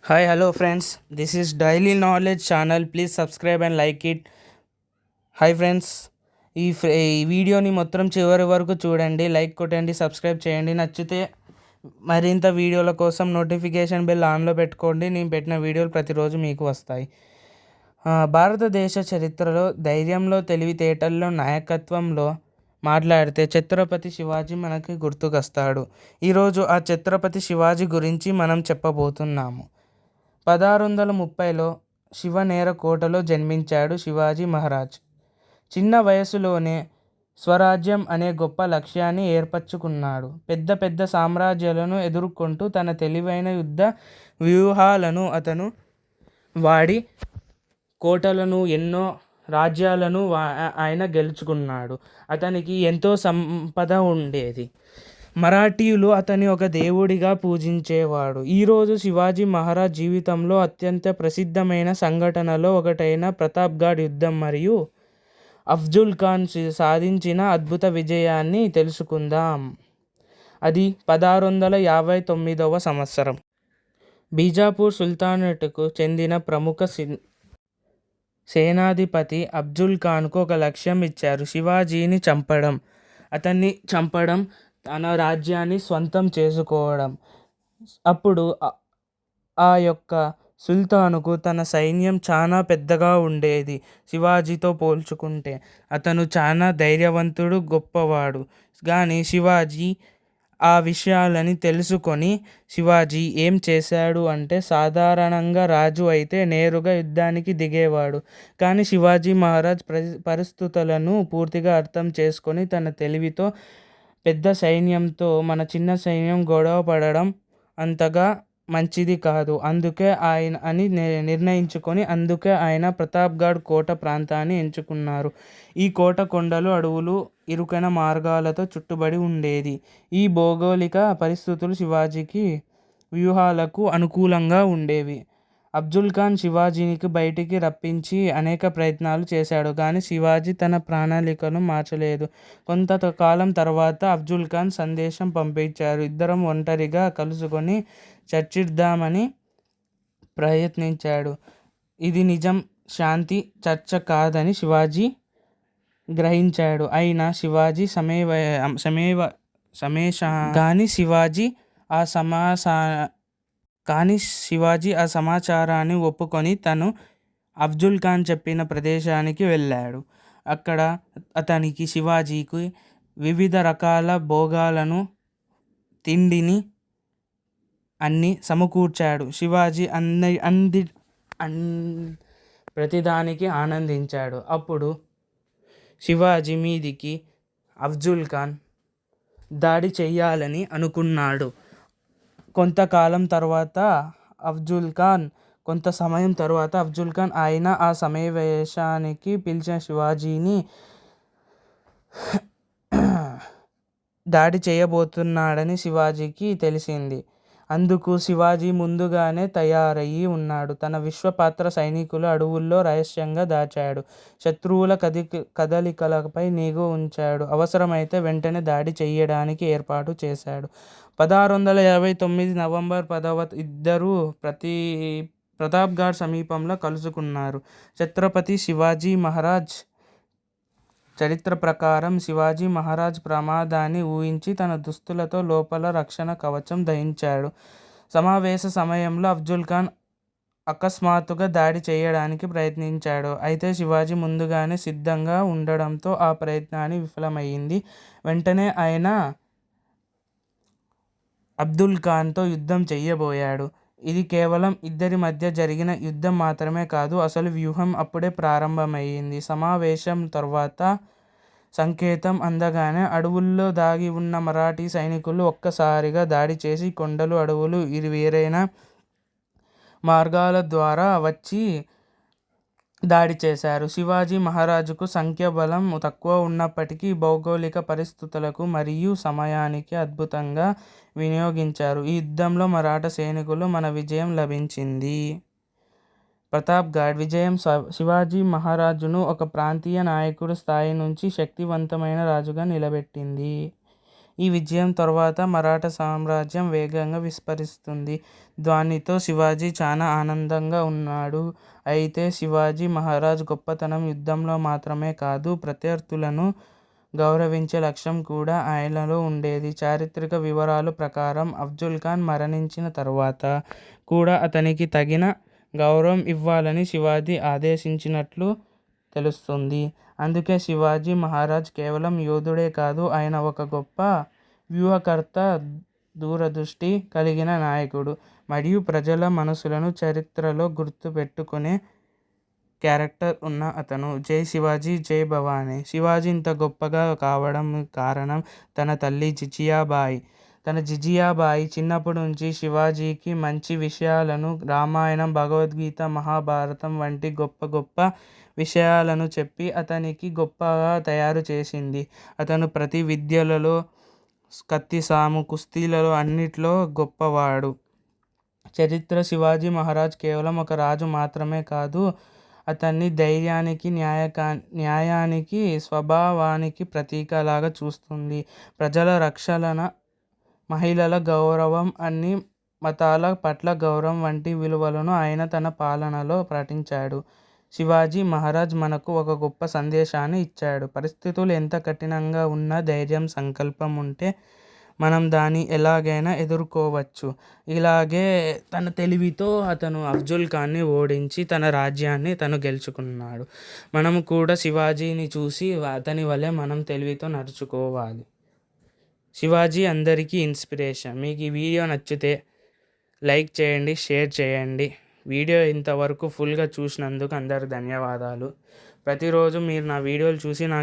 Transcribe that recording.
Hi, hello friends. This is Daily Knowledge channel. Please subscribe and like it. Hi friends, ఈ వీడియోని మొత్తం చివరి వరకు చూడండి, లైక్ కొట్టండి, సబ్స్క్రైబ్ చేయండి. నచ్చితే మరింత వీడియోల కోసం నోటిఫికేషన్ బెల్ ఆన్లో పెట్టుకోండి. నేను పెట్టిన వీడియోలు ప్రతిరోజు మీకు వస్తాయి. భారతదేశ చరిత్రలో ధైర్యంలో, తెలివితేటల్లో, నాయకత్వంలో మాట్లాడితే ఛత్రపతి శివాజీ మనకి గుర్తుకొస్తాడు. ఈరోజు ఆ ఛత్రపతి శివాజీ గురించి మనం చెప్పబోతున్నాము. 1630లో శివనేరకోటలో జన్మించాడు శివాజీ మహారాజ్. చిన్న వయసులోనే స్వరాజ్యం అనే గొప్ప లక్ష్యాన్ని ఏర్పరచుకున్నాడు. పెద్ద పెద్ద సామ్రాజ్యాలను ఎదుర్కొంటూ తన తెలివైన యుద్ధ వ్యూహాలను అతను వాడి కోటలను, ఎన్నో రాజ్యాలను ఆయన గెలుచుకున్నాడు. అతనికి ఎంతో సంపద ఉండేది. మరాఠీయులు అతని ఒక దేవుడిగా పూజించేవాడు. ఈరోజు శివాజీ మహారాజ్ జీవితంలో అత్యంత ప్రసిద్ధమైన సంఘటనలో ఒకటైన ప్రతాప్గఢ్ యుద్ధం మరియు అఫ్జల్ ఖాన్ సాధించిన అద్భుత విజయాన్ని తెలుసుకుందాం. అది 1659వ సంవత్సరం. బీజాపూర్ సుల్తానేట్కు చెందిన ప్రముఖ సేనాధిపతి అఫ్జల్ ఖాన్కు ఒక లక్ష్యం ఇచ్చారు: శివాజీని చంపడం. అతన్ని చంపడం, తన రాజ్యాన్ని స్వంతం చేసుకోవడం. అప్పుడు ఆ యొక్క సుల్తానుకు తన సైన్యం చాలా పెద్దగా ఉండేది. శివాజీతో పోల్చుకుంటే అతను చాలా ధైర్యవంతుడు, గొప్పవాడు. కానీ శివాజీ ఆ విషయాలని తెలుసుకొని శివాజీ ఏం చేశాడు అంటే, సాధారణంగా రాజు అయితే నేరుగా యుద్ధానికి దిగేవాడు. కానీ శివాజీ మహారాజ్ పరిస్థితులను పూర్తిగా అర్థం చేసుకొని తన తెలివితో పెద్ద సైన్యంతో మన చిన్న సైన్యం గొడవ పడడం అంతగా మంచిది కాదు అని నిర్ణయించుకొని అందుకే ఆయన ప్రతాప్గఢ్ కోట ప్రాంతాన్ని ఎంచుకున్నారు. ఈ కోట కొండలు, అడవులు, ఇరుకైన మార్గాలతో చుట్టుబడి ఉండేది. ఈ భౌగోళిక పరిస్థితులు శివాజీకి వ్యూహాలకు అనుకూలంగా ఉండేవి. అఫ్జల్ ఖాన్ శివాజీని బయటికి రప్పించి అనేక ప్రయత్నాలు చేశాడు, కానీ శివాజీ తన ప్రణాళికను మార్చలేదు. కొంతకాలం తర్వాత అఫ్జల్ ఖాన్ సందేశం పంపించారు: ఇద్దరం ఒంటరిగా కలుసుకొని చర్చిద్దామని ప్రయత్నించాడు. ఇది నిజం శాంతి చర్చ కాదని శివాజీ గ్రహించాడు. అయినా శివాజీ శివాజీ ఆ సమాచారాన్ని ఒప్పుకొని తను అఫ్జల్ ఖాన్ చెప్పిన ప్రదేశానికి వెళ్ళాడు. అక్కడ అతనికి శివాజీకి వివిధ రకాల భోగాలను, తిండిని అన్నీ సమకూర్చాడు. శివాజీ ప్రతిదానికి ఆనందించాడు. అప్పుడు శివాజీ మీదికి అఫ్జల్ ఖాన్ దాడి చెయ్యాలని అనుకున్నాడు. కొంత సమయం తర్వాత అఫ్జల్ ఖాన్ ఆయన ఆ సమావేశానికి పిలిచిన శివాజీని దాడి చేయబోతున్నాడని శివాజీకి తెలిసింది. అందుకు శివాజీ ముందుగానే తయారయ్యి ఉన్నాడు. తన విశ్వపాత్ర సైనికులు అడవుల్లో రహస్యంగా దాచాడు. శత్రువుల కదలికలపై నిఘా ఉంచాడు. అవసరమైతే వెంటనే దాడి చేయడానికి ఏర్పాటు చేశాడు. 1659 నవంబర్ 10వ ఇద్దరూ ప్రతాప్గఢ్ సమీపంలో కలుసుకున్నారు. ఛత్రపతి శివాజీ మహారాజ్ చరిత్ర ప్రకారం శివాజీ మహారాజ్ ప్రమాదాన్ని ఊహించి తన దుస్తులతో లోపల రక్షణ కవచం ధరించాడు. సమావేశ సమయంలో అఫ్జల్ ఖాన్ అకస్మాత్తుగా దాడి చేయడానికి ప్రయత్నించాడు. అయితే శివాజీ ముందుగానే సిద్ధంగా ఉండడంతో ఆ ప్రయత్నాన్ని విఫలమైంది. వెంటనే ఆయన అఫ్జల్ ఖాన్తో యుద్ధం చేయబోయాడు. ఇది కేవలం ఇద్దరి మధ్య జరిగిన యుద్ధం మాత్రమే కాదు, అసలు వ్యూహం అప్పుడే ప్రారంభమైంది. సమావేశం తర్వాత సంకేతం అందగానే అడవుల్లో దాగి ఉన్న మరాఠీ సైనికులు ఒక్కసారిగా దాడి చేసి కొండలు, అడవులు, వేరైన మార్గాల ద్వారా వచ్చి దాడి చేశారు. శివాజీ మహారాజుకు సంఖ్యాబలం తక్కువ ఉన్నప్పటికీ భౌగోళిక పరిస్థితులకు మరియు సమయానికి అద్భుతంగా వినియోగించారు. ఈ యుద్ధంలో మరాఠా సైనికులు మన విజయం లభించింది. ప్రతాప్గఢ్ విజయం శివాజీ మహారాజును ఒక ప్రాంతీయ నాయకుడి స్థాయి నుంచి శక్తివంతమైన రాజుగా నిలబెట్టింది. ఈ విజయం తర్వాత మరాఠా సామ్రాజ్యం వేగంగా విస్తరిస్తుంది. దానితో శివాజీ చాలా ఆనందంగా ఉన్నాడు. అయితే శివాజీ మహారాజ్ గొప్పతనం యుద్ధంలో మాత్రమే కాదు, ప్రత్యర్థులను గౌరవించే లక్ష్యం కూడా ఆయనలో ఉండేది. చారిత్రక వివరాల ప్రకారం అఫ్జల్ ఖాన్ మరణించిన తర్వాత కూడా అతనికి తగిన గౌరవం ఇవ్వాలని శివాజీ ఆదేశించినట్లు తెలుస్తుంది. అందుకే శివాజీ మహారాజ్ కేవలం యోధుడే కాదు, ఆయన ఒక గొప్ప వ్యూహకర్త, దూరదృష్టి కలిగిన నాయకుడు మరియు ప్రజల మనసులను చరిత్రలో గుర్తుపెట్టుకునే క్యారెక్టర్ ఉన్న అతను. జై శివాజీ, జై భవానీ. శివాజీ ఇంత గొప్పగా కావడం కారణం తన తల్లి జిజియాబాయి. జిజియాబాయి చిన్నప్పటి నుంచి శివాజీకి మంచి విషయాలను, రామాయణం, భగవద్గీత, మహాభారతం వంటి గొప్ప గొప్ప విషయాలను చెప్పి అతనికి గొప్పగా తయారు చేసింది. అతను ప్రతి విద్యలలో, కత్తిసాము, కుస్తీలలో అన్నిట్లో గొప్పవాడు. చరిత్ర శివాజీ మహారాజ్ కేవలం ఒక రాజు మాత్రమే కాదు, అతన్ని ధైర్యానికి, న్యాయానికి, స్వభావానికి ప్రతీకలాగా చూస్తుంది. ప్రజల రక్షణ, మహిళల గౌరవం, అన్ని మతాల పట్ల గౌరవం వంటి విలువలను ఆయన తన పాలనలో పాటించాడు. శివాజీ మహారాజ్ మనకు ఒక గొప్ప సందేశాన్ని ఇచ్చాడు. పరిస్థితులు ఎంత కఠినంగా ఉన్నా ధైర్యం, సంకల్పం ఉంటే మనం దాన్ని ఎలాగైనా ఎదుర్కోవచ్చు. ఇలాగే తన తెలివితో అతను అఫ్జల్ ఖాన్ని ఓడించి తన రాజ్యాన్ని తను గెలుచుకున్నాడు. మనం కూడా శివాజీని చూసి అతని వలె మనం తెలివితో నడుచుకోవాలి. శివాజీ అందరికీ ఇన్స్పిరేషన్. మీకు ఈ వీడియో నచ్చితే లైక్ చేయండి, షేర్ చేయండి. వీడియో ఇంతవరకు ఫుల్గా చూసినందుకు అందరికి ధన్యవాదాలు. ప్రతిరోజు మీరు నా వీడియోలు చూసి నాకు